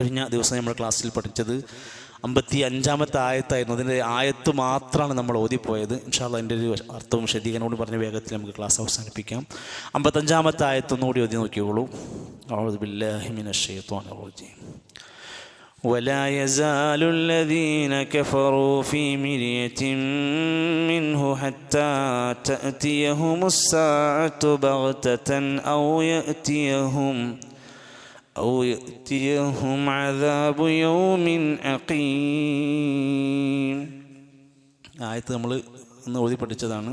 കഴിഞ്ഞ ദിവസം നമ്മൾ ക്ലാസ്സിൽ പഠിച്ചത് 55-ാമത്തെ ആയത്തായിരുന്നു. അതിൻ്റെ ആയത്ത് മാത്രമാണ് നമ്മൾ ഓതിപ്പോയത്. ഇൻഷാ അല്ലാഹ് അതിൻ്റെ ഒരു അർത്ഥവും വിശദീകരണവും പറഞ്ഞ വേഗത്തിൽ നമുക്ക് ക്ലാസ് അവസാനിപ്പിക്കാം. 55-ാമത്തെ ആയത്തൊന്നുകൂടി ഓതി നോക്കിയോളൂ. അഊദു ബില്ലാഹി മിനശ് ശൈത്വാനിർ റജീം. ولا يزال الذين كفروا في مرية منه حتى تأتيهم الساعة بغتة أو يأتيهم عذاب يوم عقيم. ആയത്ത് നമ്മൾ ഇന്ന് ഓതി പഠിച്ചതാണ്.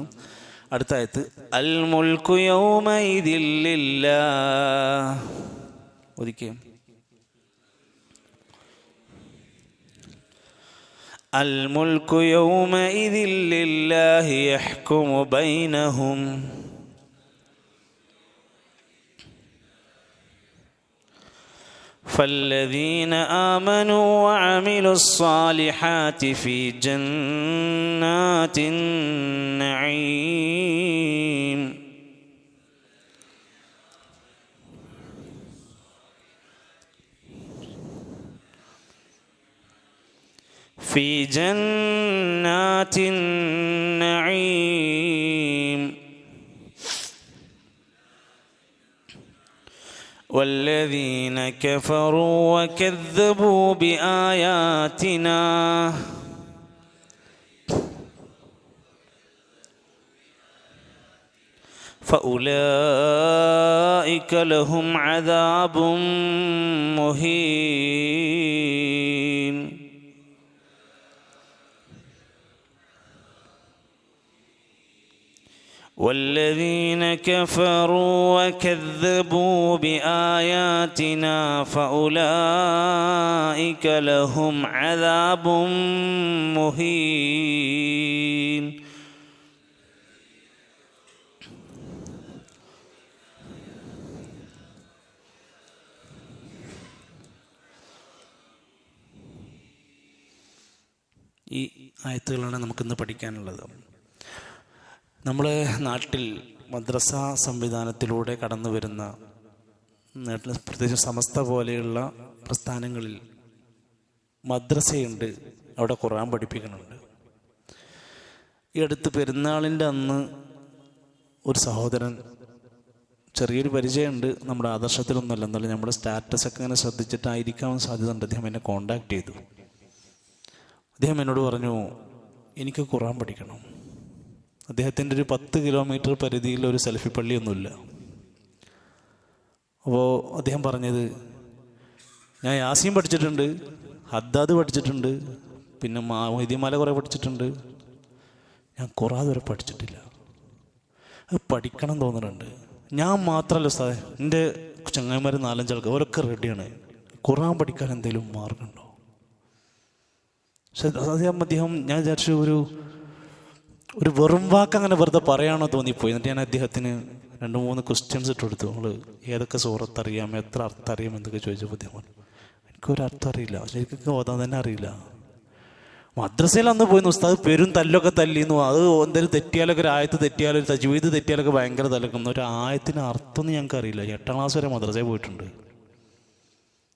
അടുത്ത ആയത്ത് അൽ മുൽക്കു യൗമഇദിൽ ലില്ലാഹ്. ഓദിക്കേ. അൽ മുൽക്കു യൗമഇദിൽ ലില്ലാഹി യഹ്കുമു ബൈനഹും فالذين آمنوا وعملوا الصالحات في جنات النعيم في جنات النعيم والذين كفروا وكذبوا بآياتنا فأولئك لهم عذاب مهين. والذين كفروا وكذبوا بآياتنا فأولئك لهم عذاب مهين. ഈ ആയത്തുകളാണ് നമുക്കിന്ന് പഠിക്കാനുള്ളത്. നമ്മുടെ നാട്ടിൽ മദ്രസ സംവിധാനത്തിലൂടെ കടന്നു വരുന്ന, പ്രത്യേകിച്ച് സമസ്ത പോലെയുള്ള പ്രസ്ഥാനങ്ങളിൽ മദ്രസയുണ്ട്, അവിടെ ഖുർആൻ പഠിപ്പിക്കുന്നുണ്ട്. ഈ അടുത്ത് പെരുന്നാളിൻ്റെ അന്ന് ഒരു സഹോദരൻ, ചെറിയൊരു പരിചയമുണ്ട്, നമ്മുടെ ആദർശത്തിലൊന്നുമല്ല, എന്നാലും നമ്മുടെ സ്റ്റാറ്റസൊക്കെ ഇങ്ങനെ ശ്രദ്ധിച്ചിട്ടായിരിക്കാൻ സാധ്യതയുണ്ട്. അദ്ദേഹം എന്നെ കോണ്ടാക്ട് ചെയ്തു. അദ്ദേഹം എന്നോട് പറഞ്ഞു, എനിക്ക് ഖുർആൻ പഠിക്കണം. അദ്ദേഹത്തിൻ്റെ ഒരു 10 കിലോമീറ്റർ പരിധിയിൽ ഒരു സെൽഫി പള്ളിയൊന്നുമില്ല. അപ്പോൾ അദ്ദേഹം പറഞ്ഞത്, ഞാൻ യാസീൻ പഠിച്ചിട്ടുണ്ട്, ഹദ്ദാദ് പഠിച്ചിട്ടുണ്ട്, പിന്നെ മൊയ്തീമാല കുറേ പഠിച്ചിട്ടുണ്ട്, ഞാൻ ഖുർആൻ വരെ പഠിച്ചിട്ടില്ല. അത് പഠിക്കണം തോന്നുന്നുണ്ട്. ഞാൻ മാത്രമല്ല ഉസ്താദേ, എൻ്റെ ചങ്ങായിമാർ 4-5 ആൾക്കാർ അവരൊക്കെ റെഡിയാണ്. ഖുർആൻ പഠിക്കാൻ എന്തെങ്കിലും മാർഗമുണ്ടോ? പക്ഷെ അദ്ദേഹം ഞാൻ വിചാരിച്ചു ഒരു വെറും വാക്ക് അങ്ങനെ വെറുതെ പറയാണോ തോന്നിപ്പോയി. എന്നിട്ട് ഞാൻ അദ്ദേഹത്തിന് 2-3 ക്വസ്റ്റ്യൻസ് ഇട്ട് കൊടുത്തു. നമ്മൾ ഏതൊക്കെ സൂറത്ത് അറിയാം, എത്ര അർത്ഥം അറിയാം എന്നൊക്കെ ചോദിച്ചപ്പോൾ അദ്ദേഹം എനിക്കൊരർത്ഥം അറിയില്ല, ശരിക്കും ഓതാൻ തന്നെ അറിയില്ല. മദ്രസയിൽ അന്ന് പോയിരുന്നു ഉസ്താദ്, പെരും തല്ലൊക്കെ തല്ലിന്നു. അത് എന്തെങ്കിലും തെറ്റിയാലൊക്കെ, ഒരു ആയത്ത് തെറ്റിയാലോ ഒരു തജ്വീദ് തെറ്റിയാലൊക്കെ ഭയങ്കര തലക്കുന്നു. ഒരു ആയത്തിന് അർത്ഥമൊന്നും ഞങ്ങൾക്ക് അറിയില്ല. 8ാം ക്ലാസ് വരെ മദ്രസയിൽ പോയിട്ടുണ്ട്.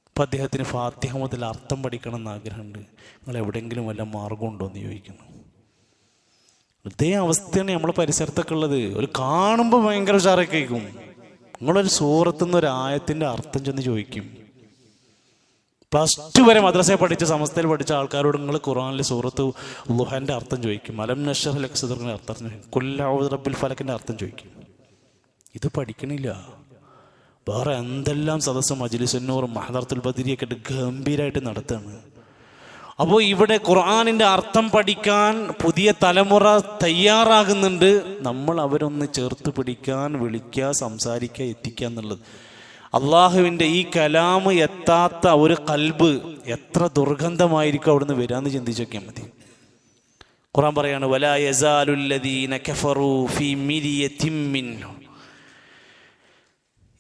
അപ്പം അദ്ദേഹത്തിന് ഫാത്തിഹ മുതൽ അർത്ഥം പഠിക്കണം എന്ന് ആഗ്രഹമുണ്ട്. നിങ്ങൾ എവിടെയെങ്കിലും വല്ല മാർഗം ഉണ്ടോ എന്ന് ചോദിക്കുന്നു. ഇതേ അവസ്ഥയാണ് നമ്മളെ പരിസരത്തൊക്കെ ഉള്ളത്. ഒരു കാണുമ്പോൾ ഭയങ്കര ഉഷാറൊക്കെ ആയിരിക്കും. നിങ്ങളൊരു സൂറത്തുനിന്ന് ഒരു ആയത്തിൻ്റെ അർത്ഥം ചെന്ന് ചോദിക്കും. +2 വരെ മദ്രസയിൽ പഠിച്ച, സമസ്തയിൽ പഠിച്ച ആൾക്കാരോട് നിങ്ങൾ ഖുർആനിലെ സൂറത്ത് ളുഹാൻ്റെ അർത്ഥം ചോദിക്കും, അലം നശ്റഹ് ലക സദ്റകിൻ്റെ അർത്ഥം ചോദിക്കും, ഖുൽ അഊദു ബിറബ്ബിൽ ഫലക്കിൻ്റെ അർത്ഥം ചോദിക്കും. ഇത് പഠിക്കണില്ല. വേറെ എന്തെല്ലാം സദസ്സും മജ്ലിസുന്നൂറും മഹദറത്തുൽ ബദരിയൊക്കെ ഇട്ട് ഗംഭീരമായിട്ട് നടത്തുകയാണ്. അപ്പോൾ ഇവിടെ ഖുർആനിൻ്റെ അർത്ഥം പഠിക്കാൻ പുതിയ തലമുറ തയ്യാറാകുന്നുണ്ട്. നമ്മൾ അവരൊന്ന് ചേർത്ത് പിടിക്കാൻ, വിളിക്കുക, സംസാരിക്കുക, എത്തിക്കുക എന്നുള്ളത്. അള്ളാഹുവിൻ്റെ ഈ കലാമ് എത്താത്ത ഒരു കൽബ് എത്ര ദുർഗന്ധമായിരിക്കും അവിടുന്ന് വരാമെന്ന് ചിന്തിച്ച് നോക്കിയാൽ മതി. ഖുർആൻ പറയാണ്, വലാ യസാലുല്ലദീന കഫറൂ ഫീ മിരിയത്തിൻ മിൻഹു.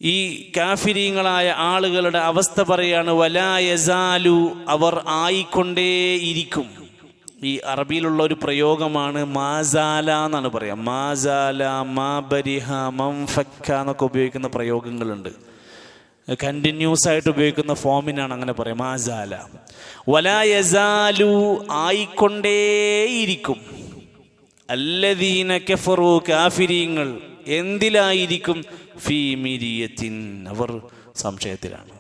ഈ കാഫിരീങ്ങളായ ആളുകളുടെ അവസ്ഥ പറയാണ്, വലാ യസാലു, അവർ ആയിക്കൊണ്ടേയിരിക്കും. ഈ അറബിയിലുള്ള ഒരു പ്രയോഗമാണ് മാസാല എന്നാണ് പറയുക. മാസാല, മാ ബരിഹ, മംഫക്ക എന്നൊക്കെ ഉപയോഗിക്കുന്ന പ്രയോഗങ്ങളുണ്ട്. കണ്ടിന്യൂസ് ആയിട്ട് ഉപയോഗിക്കുന്ന ഫോമിനാണ് അങ്ങനെ പറയാം. മാസാല വലാ യസാലു ആയിക്കൊണ്ടേയിരിക്കും. അല്ലദീന കഫറു കാഫിരീങ്ങൾ എന്തിലായിരിക്കും? ഫീ മിരിയത്തിൻ അവർ സംശയത്തിലാണ്.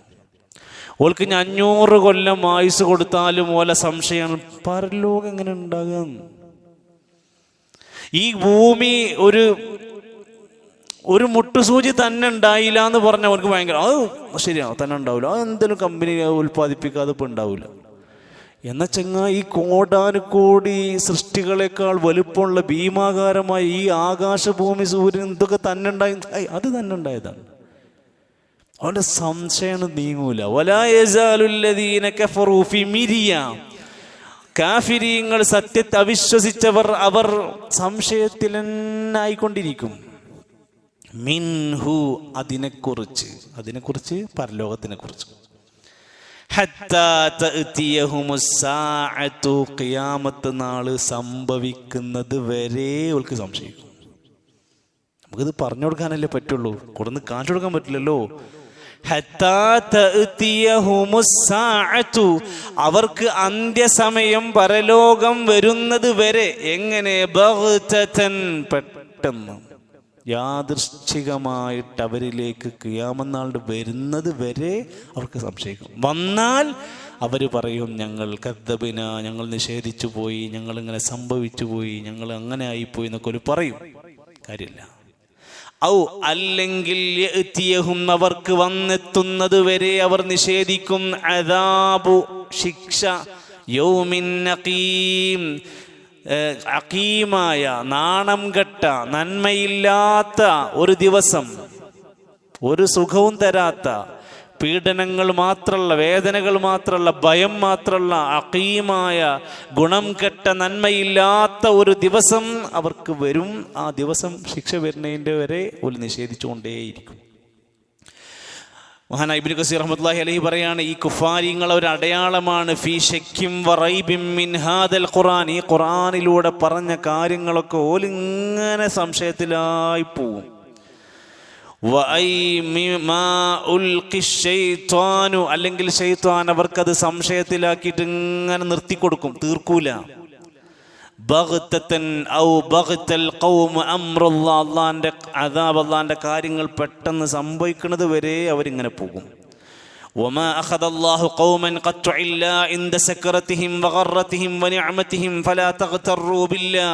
ഓൾക്ക് 500 കൊല്ലം ആയുസ് കൊടുത്താലും ഓല സംശയമാണ് പരലോകം എങ്ങനെ ഉണ്ടാകും. ഈ ഭൂമി ഒരു മുട്ടുസൂചി തന്നെ ഉണ്ടായില്ല എന്ന് പറഞ്ഞാൽ അവർക്ക് ഭയങ്കര അത് ശരിയാവും തന്നെ ഉണ്ടാവില്ല. അത് എന്തെങ്കിലും കമ്പനി ഉൽപ്പാദിപ്പിക്കാതെ ഇപ്പം ഉണ്ടാവില്ല. എന്ന ഈ കോടാനുകോടി സൃഷ്ടികളെക്കാൾ വലുപ്പമുള്ള ഭീമാകാരമായ ഈ ആകാശഭൂമി സൂര്യൻ ഇതൊക്കെ തന്നെ ഉണ്ടായി, അത് തന്നെ ഉണ്ടായതാണ്. അവന്റെ സംശയം നീങ്ങൂല. വലാ യസാലുല്ലദീന കഫറൂ ഫീ മിരിയ കാഫിരീങ്ങൾ സത്യത്തെ അവിശ്വസിച്ചവർ അവർ സംശയത്തിൽ ആയിക്കൊണ്ടിരിക്കും. മിൻഹു അതിനെക്കുറിച്ച് പരലോകത്തിനെ കുറിച്ച്. ഹത്താ തഅതിയഹുമുസ്സാഅതു ഖിയാമത്ത് നാള് സംഭവിക്കുന്നത് വരെ അവർക്ക് സംശയിക്കും. നമുക്കിത് പറഞ്ഞു കൊടുക്കാനല്ലേ പറ്റുള്ളൂ, കൊടുന്ന് കാണിച്ചു കൊടുക്കാൻ പറ്റില്ലല്ലോ. ഹത്താ തഅതിയഹുമുസ്സാഅതു അവർക്ക് അന്ത്യസമയം പരലോകം വരുന്നത് വരെ. എങ്ങനെ? ബഗ്തതൻ പെട്ടെന്ന് യാദൃശ്ചികമായിട്ട് അവരിലേക്ക് ഖിയാമത്ത് നാൾ വരുന്നത് വരെ അവർക്ക് സംശയിക്കും. വന്നാൽ അവർ പറയും ഞങ്ങൾ കദ്ദബിന, ഞങ്ങൾ നിഷേധിച്ചു പോയി, ഞങ്ങളിങ്ങനെ സംഭവിച്ചു പോയി, ഞങ്ങൾ അങ്ങനെ ആയിപ്പോയി എന്നൊക്കെ ഒരു പറയും. കാര്യമില്ല. ഔ അല്ലെങ്കിൽ യഅതിയഹും അവർക്ക് വന്നെത്തുന്നത് വരെ അവർ നിഷേധിക്കും. അദാബു ശിക്ഷ, യൗമിൻ അഖീം അഖീമായ നാണം കെട്ട നന്മയില്ലാത്ത ഒരു ദിവസം, ഒരു സുഖവും തരാത്ത, പീഡനങ്ങൾ മാത്രമല്ല, വേദനകൾ മാത്രമല്ല, ഭയം മാത്രമല്ല, അഖീമായ ഗുണം കെട്ട നന്മയില്ലാത്ത ഒരു ദിവസം അവർക്ക് വരും. ആ ദിവസം ശിക്ഷ വരുന്നതിൻ്റെ വരെ ഒരു നിഷേധിച്ചുകൊണ്ടേയിരിക്കും. മഹാനായ ഇബ്നു കസീർ റഹ്മത്തുള്ളാഹി അലൈഹി പറയാണ്, ഈ കുഫാരിങ്ങൾ ഒരു അടയാളമാണ്. ഫീ ശക്കിം വറൈബിൻ മിൻ ഹാദൽ ഖുർആൻ, ഈ ഖുർആനിലൂടെ പറഞ്ഞ കാര്യങ്ങളൊക്കെ ഓലിങ്ങനെ സംശയത്തിലായി പോവും. അല്ലെങ്കിൽ ശൈത്വാൻ അവർക്കത് സംശയത്തിലാക്കിയിട്ട് ഇങ്ങനെ നിർത്തിക്കൊടുക്കും, തീർക്കൂല. അള്ളാന്റെ അദാബ്, അള്ളാന്റെ കാര്യങ്ങൾ പെട്ടെന്ന് സംഭവിക്കുന്നത് വരെ അവരിങ്ങനെ പോകും. وما أخذ الله قوما قطع إلا عند سكرتهم وغرتهم ونعمتهم فلا تغتروا بالله.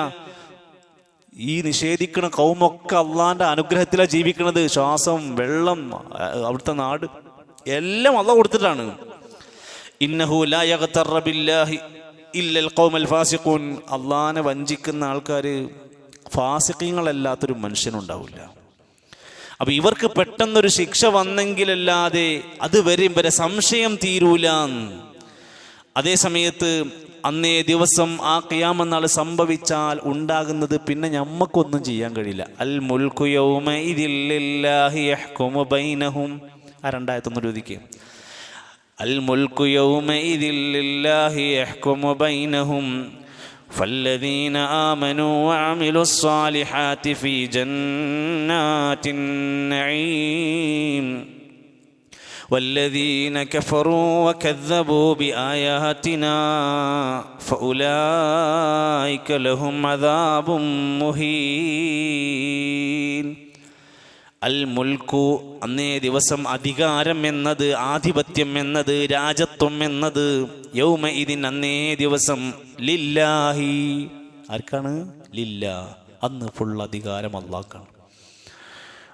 ഈ നിഷേധിക്കണ കൗമൊക്കെ അള്ളാന്റെ അനുഗ്രഹത്തിലാണ് ജീവിക്കുന്നത്. ശ്വാസം, വെള്ളം, അവിടുത്തെ നാട് എല്ലാം അള്ളാഹ് കൊടുത്തിട്ടാണ്. ഇന്നഹു ലാ യഗ്തറ ബില്ലാഹി ഇല്ലൽ ഖൗമൽ ഫാസിഖൂൻ. അള്ളാനെ വഞ്ചിക്കുന്ന ആൾക്കാർ, ഫാസിഖീങ്ങളല്ലാത്തൊരു മനുഷ്യനുണ്ടാവില്ല. അപ്പൊ ഇവർക്ക് പെട്ടെന്നൊരു ശിക്ഷ വന്നെങ്കിലല്ലാതെ അതുവരെ ഇവരെ സംശയം തീരൂല. അതേ സമയത്ത് അന്നേ ദിവസം ആ ഖിയാമത്ത് നാൾ സംഭവിച്ചാൽ ഉണ്ടാകുന്നത് പിന്നെ ഞമ്മക്കൊന്നും ചെയ്യാൻ കഴിയില്ല. അൽ മുൽക്കു യൗമഇദിൻ ലില്ലാഹി യഹ്കുമു ബൈനഹും. ആ രണ്ടായത്തൊന്ന് ചോദിക്കുക. അൽ മുൽക്കു യൗമഇദിൻ ലില്ലാഹി യഹ്കുമു ബൈനഹും ഫല്ലദീന ആമനൂ വഅമിലുസ് സാലിഹാത്തി ഫീ ജന്നാത്തിൻ നഈം والذين كفروا وكذبوا بآياتنا فأولئك لهم عذاب مهين. അൽ മുൽക്കു അന്നേ ദിവസം അധികാരം എന്നത്, ആധിപത്യം എന്നത്, രാജത്വം എന്നത്, യൗമഇദിൻ അന്നേ ദിവസം ലില്ലാഹി. ആർക്കാണ്? ലില്ലാ. അന്ന് ഫുൾ അധികാരം അല്ലാഹ്ക്കാണ്.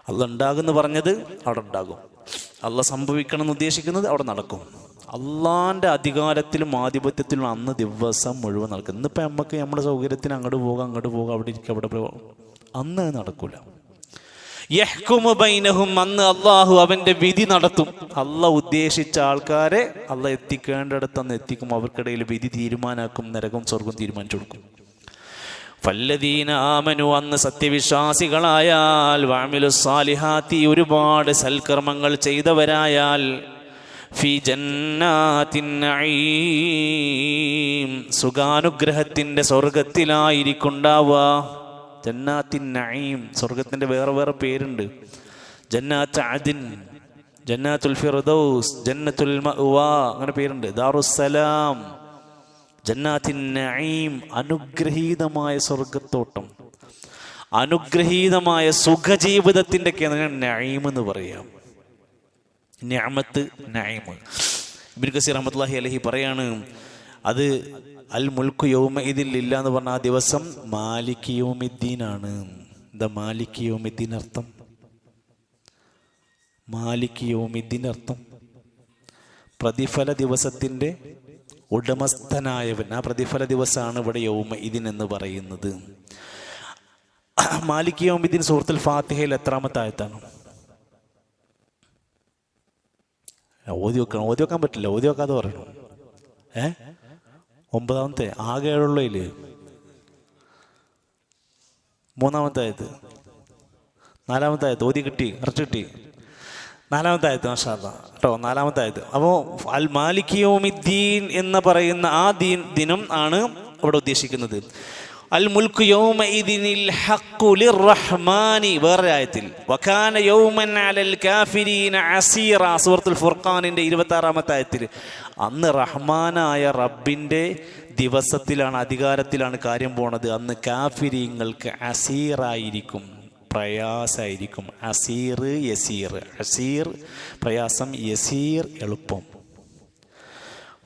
അള്ളാഹ് ഉണ്ടാകുമെന്ന് പറഞ്ഞത് അവിടെ ഉണ്ടാകും, അള്ളാഹ് സംഭവിക്കണം എന്ന് ഉദ്ദേശിക്കുന്നത് അവിടെ നടക്കും. അള്ളാന്റെ അധികാരത്തിലും ആധിപത്യത്തിലും അന്ന് ദിവസം മുഴുവൻ നടക്കും. ഇന്നിപ്പോൾ നമുക്ക് നമ്മുടെ സൗകര്യത്തിന് അങ്ങോട്ട് പോകാം, അവിടെ ഇരിക്കുക, അവിടെ പോകാം. അന്ന് നടക്കൂല. യഹ്കുമു ബൈനഹും, അന്ന് അള്ളാഹു അവന്റെ വിധി നടത്തും. അള്ളാഹ് ഉദ്ദേശിച്ച ആൾക്കാരെ അള്ളാഹ് എത്തിക്കേണ്ടിടത്ത് അന്ന് എത്തിക്കും. അവർക്കിടയിൽ വിധി തീരുമാനാക്കും, നരകം സ്വർഗം തീരുമാനിച്ചു കൊടുക്കും. ഫല്ലദീന ആമനു, അന്ന് സത്യവിശ്വാസികളായാൽ, വഅമിലുസ് സാലിഹാത്തി, ഒരുപാട് സൽക്കർമ്മങ്ങൾ ചെയ്തവരായാൽ, ഫീ ജന്നാത്തിൻ നഈം, സുഖാനുഗ്രഹത്തിന്റെ സ്വർഗത്തിലായിരിക്കുണ്ടാവുക. ജന്നാത്തിൻ നഈം, സ്വർഗത്തിന്റെ വേറെ വേറെ പേരുണ്ട്. ജന്നാത്ത് അദ്ൻ, ജന്നാത്തുൽ ഫിർദൗസ്, ജന്നത്തുൽ മഅ്വാ, അങ്ങനെ പേരുണ്ട്. ദാറുസ്സലാം, ജന്നാത്തിൻ നഈം, അനുഗ്രഹീതമായ സ്വർഗത്തോട്ടം, അനുഗ്രഹീതമായ സുഖജീവിതത്തിൻ്റെ കേന്ദ്രം നഈം എന്ന് പറയാം. നിഅമത്ത്, നഈം. ഇബ്നു കസീർ റഹ്മത്തുള്ളാഹി അലൈഹി പറയാണ്, അത് അൽ മുൽക്കു യൗമഇദിൻ ലില്ലാഹ് എന്ന് പറഞ്ഞ ആ ദിവസം മാലിക് യൗമിദ്ദീനാണ്. എന്താ മാലിക് യൗമിദ്ദീൻ അർത്ഥം? മാലിക് യൗമിദ്ദീൻ അർത്ഥം പ്രതിഫല ദിവസത്തിൻ്റെ ഉടമസ്ഥനായവൻ. ആ പ്രതിഫല ദിവസമാണ് ഇവിടെ യൗമഇദിൻ എന്ന് പറയുന്നത്. മാലിക് യൗമിദ്ദീൻ സൂറത്തുൽ ഫാത്തിഹയിൽ എത്രാമത്തെ ആയത്താണ്? ഓതി വെക്കാൻ പറ്റില്ല, ഓതി വെക്കാതെ പറയണം. 9-ാമത്തെ, ആകെ 7 3-ാമത്തെ ആയത്ത്, 4-ാമത്തെ ആയത്ത് ഓതി കിട്ടി, ഇറച്ചു കിട്ടി. 4-ാമത്തെ ആയത്ത് മാഷാ അല്ലാഹ് കേട്ടോ, 4-ാമത്തെ ആയത്ത്. അപ്പോൾ അൽ മാലിക് യൗമിദ്ദീൻ എന്ന് പറയുന്ന ആ ദിനം ആണ് ഇവിടെ ഉദ്ദേശിക്കുന്നത്. അൽ മുൽക്കു യൗമഇദിനിൽ ഹഖ്ഖു ലിർറഹ്മാനി, വേറെ ആയത്തിൽ വകാന യൗമൻ അലൽ കാഫിരീന അസീറ, സൂറത്തുൽ ഫുർഖാനിന്റെ 26-ാമത്തെ ആയത്തിൽ. അന്ന് റഹ്മാനായ റബ്ബിന്റെ ദിവസത്തിലാണ്, അധികാരത്തിലാണ് കാര്യം പോണത്. അന്ന് കാഫിരീങ്ങൾക്ക് അസീറായിരിക്കും, പ്രയാസായിരിക്കും. അസീർ, യസീർ. അസീർ പ്രയാസം, യസീർ എളുപ്പം.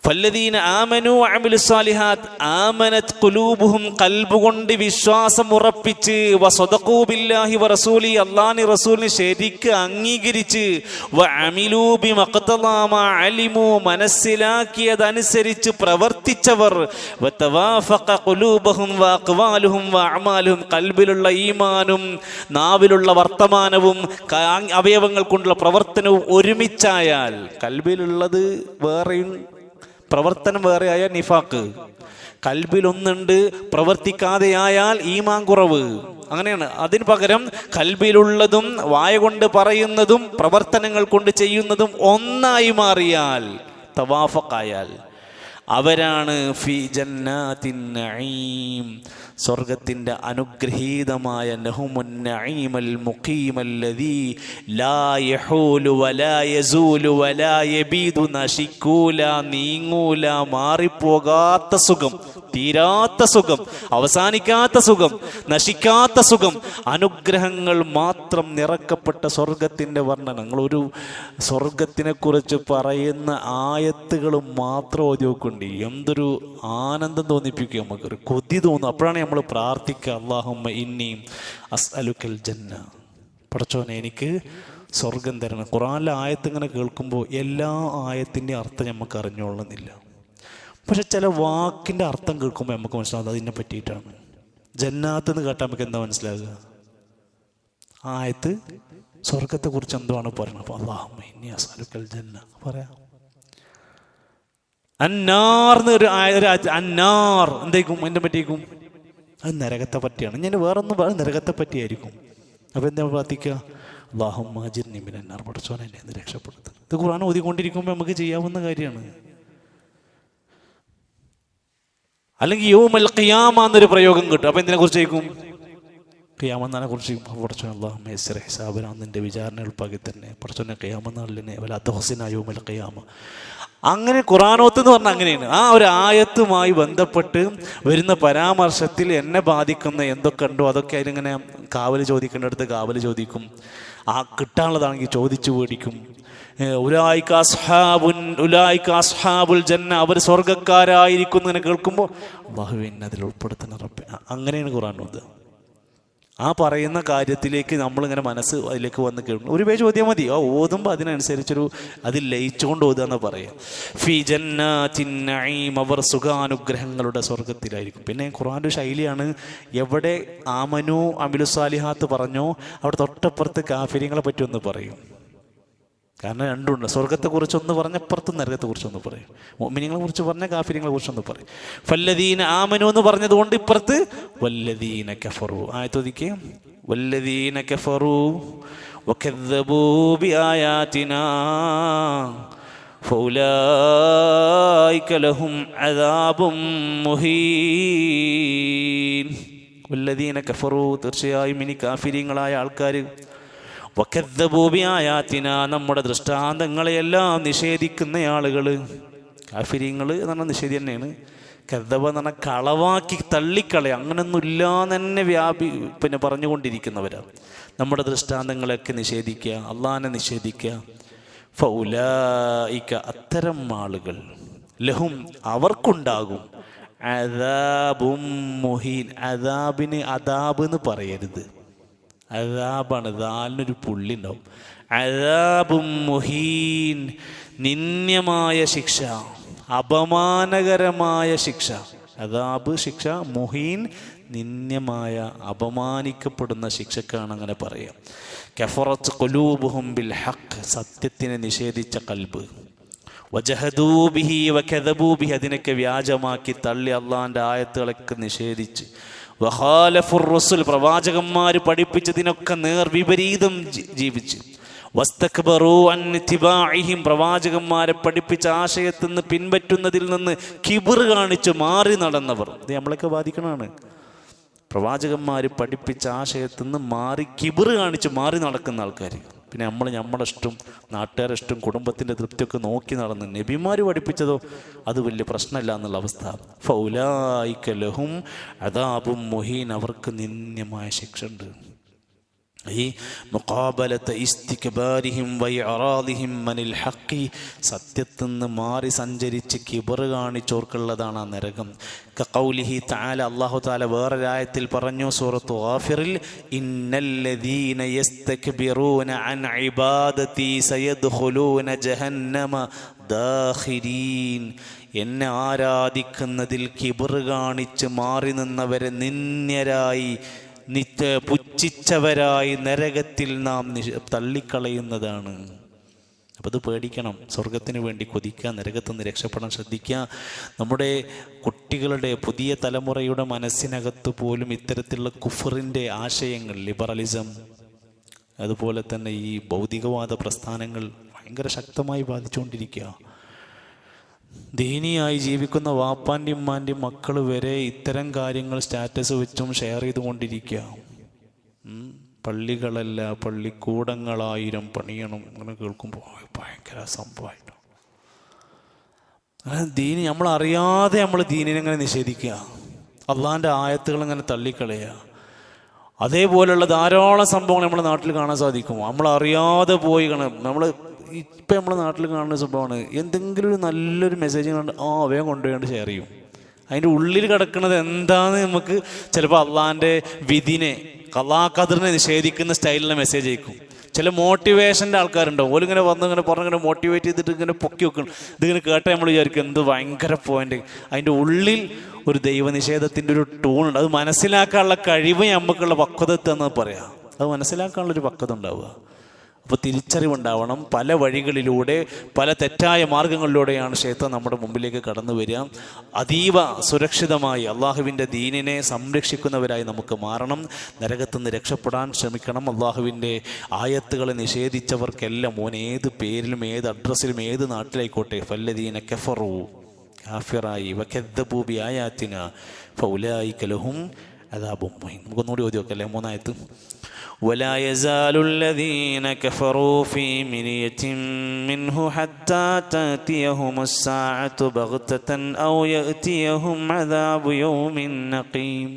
ഫല്ലദീന ആമനു വഅമിലു സ്വാലിഹാത്ത് ആമനത് ഖുലൂബുഹും, കൽബ് കൊണ്ട് വിശ്വാസം ഉറപ്പിച്ച്, വസദഖൂ ബില്ലാഹി വറസൂലി, അല്ലാഹുവിനെ റസൂലിനെ ശരിക്ക് അംഗീകരിച്ച്, വഅമിലൂ ബിമഖ്തദാ മാ അലിമു, മനസ്സിലാക്കിയതനുസരിച്ച് പ്രവർത്തിച്ചവർ, വതവാഫഖ ഖുലൂബുഹും വഅഖ്വാലുഹും വഅഅമാലുഹും, കൽബിലുള്ള ഈമാനും നാവിലുള്ള വർത്തമാനവും അവയവങ്ങൾ കൊണ്ടുള്ള പ്രവർത്തനവും ഒരുമിച്ചായാൽ, കൽബിലുള്ളത് വേറെയും പ്രവർത്തനം വേറെ ആയാൽ നിഫാക്ക്, കൽബിലൊന്നുണ്ട് പ്രവർത്തിക്കാതെയായാൽ ഈമാൻ കുറവ്, അങ്ങനെയാണ്. അതിന് പകരം കൽബിലുള്ളതും വായ കൊണ്ട് പറയുന്നതും പ്രവർത്തനങ്ങൾ കൊണ്ട് ചെയ്യുന്നതും ഒന്നായി മാറിയാൽ, തവാഫഖായാൽ, അവരാണ് ഫി ജന്നാത്തിൻ നഈം, സ്വർഗത്തിൻ്റെ അനുഗ്രഹീതമായ ലഹുമുൻ നഈമൽ മുഖീമല്ലദീ ലാ യഹൂലു വലാ യസൂലു വലാ യബീദു, നശിക്കൂല, നീങ്ങൂല, മാറിപ്പോകാത്ത സുഖം, തീരാത്ത സുഖം, അവസാനിക്കാത്ത സുഖം, നശിക്കാത്ത സുഖം, അനുഗ്രഹങ്ങൾ മാത്രം നിറക്കപ്പെട്ട സ്വർഗത്തിൻ്റെ വർണ്ണനങ്ങൾ. ഒരു സ്വർഗത്തിനെ കുറിച്ച് പറയുന്ന ആയത്തുകൾ മാത്രം ഓതി നോക്കുന്നുണ്ട്, എന്തൊരു ആനന്ദം തോന്നിപ്പിക്കും, നമുക്കൊരു കൊതി തോന്നും. അപ്പോഴാണ് നമ്മൾ പ്രാർത്ഥിക്കുക, അല്ലാഹുമ്മ ഇന്നി അസ്അലുക്കൽ ജന്ന, പടച്ചോനെ എനിക്ക് സ്വർഗം തരണം. ഖുർആനിലെ ആയത്ത് ഇങ്ങനെ കേൾക്കുമ്പോൾ എല്ലാ ആയത്തിൻ്റെയും അർത്ഥം നമുക്ക് അറിഞ്ഞോളുന്നില്ല. പക്ഷെ ചില വാക്കിൻ്റെ അർത്ഥം കേൾക്കുമ്പോൾ നമുക്ക് മനസ്സിലാവും അതിനെ പറ്റിയിട്ടാണ്. ജന്നാത്ത് എന്ന് കേട്ടാൽ നമുക്ക് എന്താ മനസ്സിലാകുക? ആയത്ത് സ്വർഗത്തെക്കുറിച്ച് എന്തുവാണ് പറയുന്നത്. അപ്പോൾ അല്ലാഹുമ്മ ഇന്നി അസ്അലുക്കൽ ജന്ന പറയാം. അന്നാർന്ന് ഒരു അന്നാർ എന്തേക്കും അതിൻ്റെ പറ്റിയേക്കും? അത് നരകത്തെ പറ്റിയാണ്. ഞാൻ വേറൊന്നും നരകത്തെ പറ്റിയായിരിക്കും. അപ്പോൾ എന്താ പ്രാർത്ഥിക്കുക? അല്ലാഹുമ്മ അജിർനി മിനൻ നാർ, പടച്ചോനെ എന്നെ എന്ന് രക്ഷപ്പെടുത്തുന്നു. ഇത് ഖുർആൻ ഓതിക്കൊണ്ടിരിക്കുമ്പോൾ നമുക്ക് ചെയ്യാവുന്ന കാര്യമാണ്. അല്ലെങ്കിൽ യൗമൽ ഖിയാമ എന്നൊരു പ്രയോഗം കിട്ടും. അപ്പോൾ എന്തിനെ കുറിച്ചേക്കും? ഖിയാമത്തിനെ കുറിച്ച്. പടച്ചോനെ അല്ലാഹുമ്മ യസ്സിർ ഹിസാബനാ, നിന്റെ വിചാരണ എളുപ്പാക്കി തന്നെ പടച്ചോനെ ഖിയാമത്തിനെ വലാ തുഹ്സിനാ യൗമൽ ഖിയാമ. അങ്ങനെ ഖുർആനോത്ത് എന്ന് പറഞ്ഞാൽ അങ്ങനെയാണ്. ആ ഒരു ആയത്തുമായി ബന്ധപ്പെട്ട് വരുന്ന പരാമർശത്തിൽ എന്നെ ബാധിക്കുന്ന എന്തൊക്കെ ഉണ്ടോ അതൊക്കെ അതിലിങ്ങനെ കാവൽ ചോദിക്കേണ്ടടുത്ത് കാവൽ ചോദിക്കും. ആ കിട്ടാനുള്ളതാണെങ്കിൽ ചോദിച്ചു മേടിക്കും. ഉലായിക അസ്ഹാബുൽ ജന്ന, അവർ സ്വർഗക്കാരായിരിക്കും എന്ന് കേൾക്കുമ്പോൾ അല്ലാഹുവേ എന്നെ അതിൽ ഉൾപ്പെടുത്തുന്ന റബ്ബേ. അങ്ങനെയാണ് ഖുർആനോത്ത്. ആ പറയുന്ന കാര്യത്തിലേക്ക് നമ്മളിങ്ങനെ മനസ്സ് അതിലേക്ക് വന്ന് കേൾക്കണം. ഒരു പേജ് ഓതിയാൽ മതി. ഓതുമ്പോൾ അതിനനുസരിച്ചൊരു അതിൽ ലയിച്ചുകൊണ്ട് ഓതുക എന്ന് പറയാം. ഫി ജന്നാത്തിൻ നഈം, അവർ സുഖാനുഗ്രഹങ്ങളുടെ സ്വർഗത്തിലായിരിക്കും. പിന്നെ ഖുർആൻ്റെ ശൈലിയാണ്, എവിടെ ആമനു അമിലു സാലിഹാത്ത് പറഞ്ഞോ അവിടെ തൊട്ടപ്പുറത്ത് കാഫിര്യങ്ങളെ പറ്റി ഒന്ന് പറയും. കാരണം രണ്ടുണ്ട്. സ്വർഗത്തെക്കുറിച്ചൊന്ന് പറഞ്ഞപ്പുറത്ത് നരകത്തെക്കുറിച്ചൊന്ന് പറയും. മുഅ്മിനീങ്ങളെ കുറിച്ച് പറഞ്ഞ കാഫിര്യങ്ങളെ കുറിച്ചൊന്ന് പറയും. ഫല്ലദീന ആമനു എന്ന് പറഞ്ഞതുകൊണ്ട് ഇപ്പുറത്ത് വല്ലദീന കഫറു ആയത്തൊതിക്ക് വല്ലദീന കഫറു വകദ്ദബൂ ബിആയാതിനാ ഫൗലായിക ലഹും അദാബും മുഹീൻ. വല്ലദീന കഫറു, തീർച്ചയായും ഇനി കാഫിര്യങ്ങളായ ആൾക്കാർ, വകദ്ദബൂ ബിആയാതിനാ, നമ്മുടെ ദൃഷ്ടാന്തങ്ങളെയെല്ലാം നിഷേധിക്കുന്ന ആളുകൾ. കാഫിരീങ്ങൾ എന്ന് പറഞ്ഞാൽ നിഷേധി തന്നെയാണ്. കദ്ദബ എന്ന് പറഞ്ഞാൽ കളവാക്കി തള്ളിക്കളയുക, അങ്ങനൊന്നും ഇല്ലാന്ന് തന്നെ പറഞ്ഞുകൊണ്ടിരിക്കുന്നവരാണ്. നമ്മുടെ ദൃഷ്ടാന്തങ്ങളെയൊക്കെ നിഷേധിക്കുക, അള്ളാഹിനെ നിഷേധിക്കുക. ഫൗലായിക, അത്തരം ആളുകൾ, ലഹും അവർക്കുണ്ടാകും അദാബും മുഹീൻ. അദാബിന് അദാബ് എന്ന് പറയരുത്, അദാബാണ്, ദാലിനൊരു പുള്ളി ഉണ്ടാവും. അദാബും മുഹീൻ, നിന്ദ്യമായ ശിക്ഷ, അപമാനകരമായ ശിക്ഷ. അദാബ് ശിക്ഷ, മുഹീൻ നിന്ദ്യമായ അപമാനിക്കപ്പെടുന്ന ശിക്ഷക്കാണ് അങ്ങനെ പറയാം. കഫറത്ത് ഖുലൂബുഹും ബിൽ ഹഖ്, സത്യത്തിനെ നിഷേധിച്ച കൽബ്. വജഹദൂ ബിഹി വകദബൂ ബിഹി, അതിനൊക്കെ വ്യാജമാക്കി തള്ളി അള്ളാഹിൻ്റെ ആയത്തുകളൊക്കെ നിഷേധിച്ച്. വഖാലഫുർ റസൂൽ, പ്രവാചകന്മാർ പഠിപ്പിച്ചതിനൊക്കെ വിപരീതം ജീവിച്ച്. വസ്തക്ബറൂ അൻ ഇത്തിബാഇഹിം, പ്രവാചകന്മാരെ പഠിപ്പിച്ച ആശയത്തിൽ നിന്ന് പിൻപറ്റുന്നതിൽ നിന്ന് കിബർ കാണിച്ച് മാറി നടന്നവർ. ഇത് നമ്മളൊക്കെ ബാധിക്കണമാണ്. പ്രവാചകന്മാർ പഠിപ്പിച്ച ആശയത്തിൽ നിന്ന് മാറി കിബർ കാണിച്ച് മാറി നടക്കുന്ന ആൾക്കാർ. പിന്നെ നമ്മുടെ ഇഷ്ടം, നാട്ടുകാരുടെ ഇഷ്ടം, കുടുംബത്തിൻ്റെ തൃപ്തിയൊക്കെ നോക്കി നടന്ന് നബിമാർ പഠിപ്പിച്ചതോ അത് വലിയ പ്രശ്നമില്ല എന്നുള്ള അവസ്ഥ. ഫൗലായിക ലഹും അദാബും മുഹീൻ, അവർക്ക് നിന്ദ്യമായ ശിക്ഷ ഉണ്ട്. ഈ മുഖാബലത്തെ ഇസ്തിക്ബാരിഹിം വഇറാദിഹിം അനിൽ ഹഖി, സത്യത്തിൽ നിന്ന് മാറി സഞ്ചരിച്ച് കിബർ കാണിച്ചോർക്കുള്ളതാണ് ആ നരകം. കഖൗലിഹി തആല, അല്ലാഹു തആല വേറൊരായത്തിൽ പറഞ്ഞു സൂറത്തു ഗാഫിറിൽ, ഇന്നല്ലദീന യസ്തക്ബിറൂന അൻ ഇബാദതി സയദ്ഖുലൂന ജഹന്നമ ദാഖിരീൻ. എന്നെ ആരാധിക്കുന്നതിൽ കിബർ കാണിച്ച് മാറി നിന്നവരെ നിന്ദ്യരായി പുച്ഛിച്ചവരായി നരകത്തിൽ നാം തള്ളിക്കളയുന്നതാണ്. അപ്പോൾ അത് പേടിക്കണം. സ്വർഗത്തിന് വേണ്ടി കൊതിക്കുക, നരകത്തിൽ നിന്ന് രക്ഷപ്പെടാൻ ശ്രദ്ധിക്കുക. നമ്മുടെ കുട്ടികളുടെ പുതിയ തലമുറയുടെ മനസ്സിനകത്ത് പോലും ഇത്തരത്തിലുള്ള കുഫറിൻ്റെ ആശയങ്ങൾ, ലിബറലിസം, അതുപോലെ തന്നെ ഈ ഭൗതികവാദ പ്രസ്ഥാനങ്ങൾ ഭയങ്കര ശക്തമായി ബാധിച്ചുകൊണ്ടിരിക്കുക. ദീനിയായി ജീവിക്കുന്ന വാപ്പാൻ്റെയും ഉമ്മാൻ്റെയും മക്കൾ വരെ ഇത്തരം കാര്യങ്ങൾ സ്റ്റാറ്റസ് വെച്ചും ഷെയർ ചെയ്തുകൊണ്ടിരിക്കുക. പള്ളികളല്ല പള്ളിക്കൂടങ്ങളായിരം പണിയണം, അങ്ങനെ കേൾക്കുമ്പോൾ ഭയങ്കര സംഭവമായിട്ട് ദീനി നമ്മളറിയാതെ നമ്മൾ ദീനിനെ അങ്ങനെ നിഷേധിക്കുക, അള്ളാഹിൻ്റെ ആയത്തുകൾ അങ്ങനെ തള്ളിക്കളയുക. അതേപോലെയുള്ള ധാരാളം സംഭവങ്ങൾ നമ്മുടെ നാട്ടിൽ കാണാൻ സാധിക്കും. നമ്മളറിയാതെ പോയി നമ്മൾ ഇപ്പം നമ്മുടെ നാട്ടിൽ കാണുന്ന സംഭവമാണ്, എന്തെങ്കിലും ഒരു നല്ലൊരു മെസ്സേജ് കണ്ട് വേഗം കൊണ്ടുപോയി ഷെയർ ചെയ്യും. അതിൻ്റെ ഉള്ളിൽ കിടക്കുന്നത് എന്താണെന്ന് നമുക്ക് ചിലപ്പോൾ അള്ളാഹിൻ്റെ വിധിനെ, ഖളാ ഖദറിനെ നിഷേധിക്കുന്ന സ്റ്റൈലിലുള്ള മെസ്സേജ് അയക്കും. ചില മോട്ടിവേഷൻ്റെ ആൾക്കാരുണ്ടാവും, ഓലിങ്ങനെ വന്നിങ്ങനെ പറഞ്ഞിങ്ങനെ മോട്ടിവേറ്റ് ചെയ്തിട്ട് ഇങ്ങനെ പൊക്കി വെക്കണം. ഇതിങ്ങനെ കേട്ടാൽ നമ്മൾ വിചാരിക്കും എന്ത് ഭയങ്കര പോയിന്റ്. അതിൻ്റെ ഉള്ളിൽ ഒരു ദൈവനിഷേധത്തിൻ്റെ ഒരു ടൂണുണ്ട്. അത് മനസ്സിലാക്കാനുള്ള കഴിവ് നമുക്കുള്ള പക്വത എന്ന് പറയാം. അത് മനസ്സിലാക്കാനുള്ളൊരു പക്വത ഉണ്ടാവുക. അപ്പോൾ തിരിച്ചറിവുണ്ടാവണം. പല വഴികളിലൂടെ, പല തെറ്റായ മാർഗങ്ങളിലൂടെയാണ് ശൈത്താൻ നമ്മുടെ മുമ്പിലേക്ക് കടന്നു വരിക. അതീവ സുരക്ഷിതമായി അള്ളാഹുവിൻ്റെ ദീനിനെ സംരക്ഷിക്കുന്നവരായി നമുക്ക് മാറണം. നരകത്തുനിന്ന് രക്ഷപ്പെടാൻ ശ്രമിക്കണം. അള്ളാഹുവിൻ്റെ ആയത്തുകളെ നിഷേധിച്ചവർക്കെല്ലാം ഏത് പേരിലും ഏത് അഡ്രസ്സിലും ഏത് നാട്ടിലായിക്കോട്ടെ, ഫല്ലദീന കഫറു, കാഫിറായി, വകദ്ദബൂ ബിആയാതിനാ ഫൗലായിക ലഹും അദാബും മുഹീൻ. നമുക്കൊന്നുകൂടി ഓതി നോക്കല്ലേ, 3 ആയത്ത്. ولا يزال الذين كفروا في مرية منه حتى تأتيهم الساعة بغتة أو يأتيهم عذاب يوم نقيم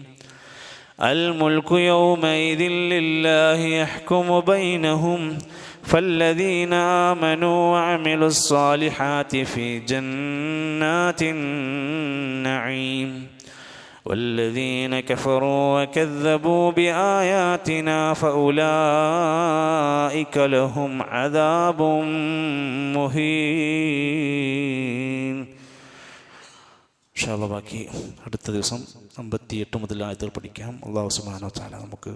الملك يومئذ لله يحكم بينهم فالذين آمنوا وعملوا الصالحات في جنات النعيم والذين كفروا وكذبوا بآياتنا فأولئك لهم عذاب مهين. ഇൻഷാ അല്ലാഹ് ബാക്കി അടുത്ത ദിവസം 58 മുതൽ ആയത്തുകൾ പഠിക്കാം. അല്ലാഹു സുബ്ഹാനഹു വ തആല നമുക്ക്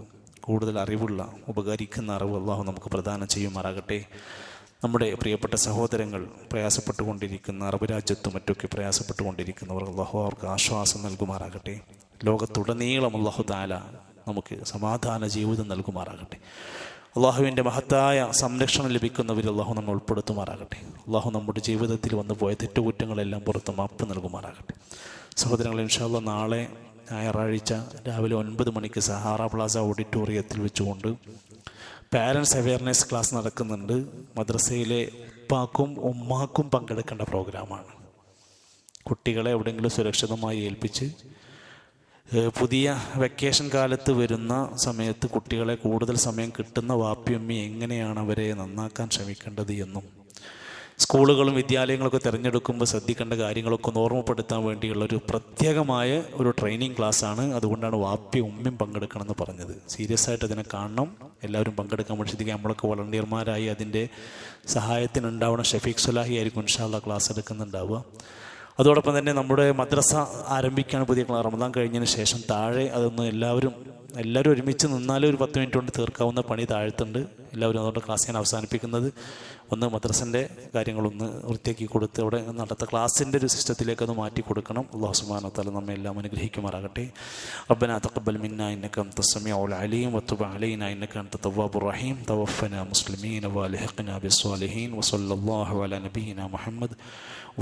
കൂടുതൽ അറിവുള്ള, ഉപകരിക്കുന്ന അറിവ് അല്ലാഹു നമുക്ക് പ്രദാനം ചെയ്യുമാറാകട്ടെ. നമ്മുടെ പ്രിയപ്പെട്ട സഹോദരങ്ങൾ പ്രയാസപ്പെട്ടുകൊണ്ടിരിക്കുന്ന, അറബ് രാജ്യത്തും മറ്റൊക്കെ പ്രയാസപ്പെട്ടുകൊണ്ടിരിക്കുന്നവർ അല്ലാഹു അവർക്ക് ആശ്വാസം നൽകുമാറാകട്ടെ. ലോകത്തുടനീളം അല്ലാഹു തആല നമുക്ക് സമാധാന ജീവിതം നൽകുമാറാകട്ടെ. അള്ളാഹുവിൻ്റെ മഹത്തായ സംരക്ഷണം ലഭിക്കുന്നവരിൽ അള്ളാഹു നമ്മൾ ഉൾപ്പെടുത്തുമാറാകട്ടെ. അള്ളാഹു നമ്മുടെ ജീവിതത്തിൽ വന്നു പോയ തെറ്റുകുറ്റങ്ങളെല്ലാം പുറത്ത് മാപ്പ് നൽകുമാറാകട്ടെ. സഹോദരങ്ങൾ, ഇൻഷാ അല്ലാഹ് നാളെ ഞായറാഴ്ച രാവിലെ 9 മണിക്ക് സഹാറ പ്ലാസ ഓഡിറ്റോറിയത്തിൽ വെച്ചുകൊണ്ട് പാരൻസ് അവെയർനെസ് ക്ലാസ് നടക്കുന്നുണ്ട്. മദ്രസയിലെ ഉപ്പാക്കും ഉമ്മാക്കും പങ്കെടുക്കേണ്ട പ്രോഗ്രാമാണ്. കുട്ടികളെ എവിടെയെങ്കിലും സുരക്ഷിതമായി ഏൽപ്പിച്ച് പുതിയ വെക്കേഷൻ കാലത്ത് വരുന്ന സമയത്ത് കുട്ടികളെ കൂടുതൽ സമയം കിട്ടുന്ന വാപ്പിയമ്മി എങ്ങനെയാണ് അവരെ നന്നാക്കാൻ ശ്രമിക്കേണ്ടത് എന്നും സ്കൂളുകളും വിദ്യാലയങ്ങളൊക്കെ തിരഞ്ഞെടുക്കുമ്പോൾ ശ്രദ്ധിക്കേണ്ട കാര്യങ്ങളൊക്കെ ഒന്ന് ഓർമ്മപ്പെടുത്താൻ വേണ്ടിയുള്ളൊരു പ്രത്യേകമായ ഒരു ട്രെയിനിങ് ക്ലാസ്സാണ്. അതുകൊണ്ടാണ് വാപ്പിയും ഉമ്മയും പങ്കെടുക്കണമെന്ന് പറഞ്ഞത്. സീരിയസ് ആയിട്ട് അതിനെ കാണണം, എല്ലാവരും പങ്കെടുക്കാൻ വേണ്ടി നമ്മളൊക്കെ വളണ്ടിയർമാരായി അതിൻ്റെ സഹായത്തിനുണ്ടാവണം. ഷഫീഖ് സുലാഹി ആയിരിക്കും ഇൻഷാ അല്ലാഹ് ക്ലാസ് എടുക്കുന്നുണ്ടാവുക. അതോടൊപ്പം തന്നെ നമ്മുടെ മദ്രസ ആരംഭിക്കുകയാണ്. പുതിയ റമദാൻ കഴിഞ്ഞതിന് ശേഷം താഴെ അതൊന്ന് എല്ലാവരും ഒരുമിച്ച് നിന്നാലും ഒരു 10 മിനിറ്റ് കൊണ്ട് തീർക്കാവുന്ന പണി താഴത്തുണ്ട്. എല്ലാവരും അതുകൊണ്ട് ക്ലാസ് ഞാൻ അവസാനിപ്പിക്കുന്നത് ഒന്ന് മദ്രസൻ്റെ കാര്യങ്ങളൊന്ന് വൃത്തിയാക്കി കൊടുത്ത് അവിടെ നടത്ത ക്ലാസ്സിൻ്റെ ഒരു സിസ്റ്റത്തിലേക്ക് അത് മാറ്റി കൊടുക്കണം. അല്ലാഹു സുബ്ഹാനഹു വ തആല നമ്മെ എല്ലാം അനുഗ്രഹിക്കുമാറാകട്ടെ. റബ്ബനാ തഖബ്ബൽ മിന്നാ ഇന്നക അൻതസ് സമീഉൽ അലീം വതുബ് അലൈനാ ഇന്നക അൻത തവ്വാബുർ റഹീം. തവഫനാ മുസ്ലിമീന വഅൽഹിഖ്നാ ബിസ്സാലിഹീൻ വസല്ലല്ലാഹു അലാ നബിയിനാ മുഹമ്മദ്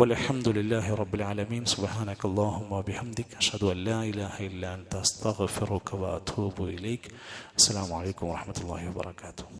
വൽഹംദുലില്ലാഹി റബ്ബിൽ ആലമീൻ. സുബ്ഹാനക അല്ലാഹുമ്മ വബിഹംദിക അഷ്ഹദു അൻ ലാ ഇലാഹ ഇല്ലാ അൻത അസ്തഗ്ഫിറുക വഅതൂബു ഇലൈക്. അസ്സലാമു അലൈക്കും വറഹ്മത്തുള്ളാഹി വബറകാതുഹു.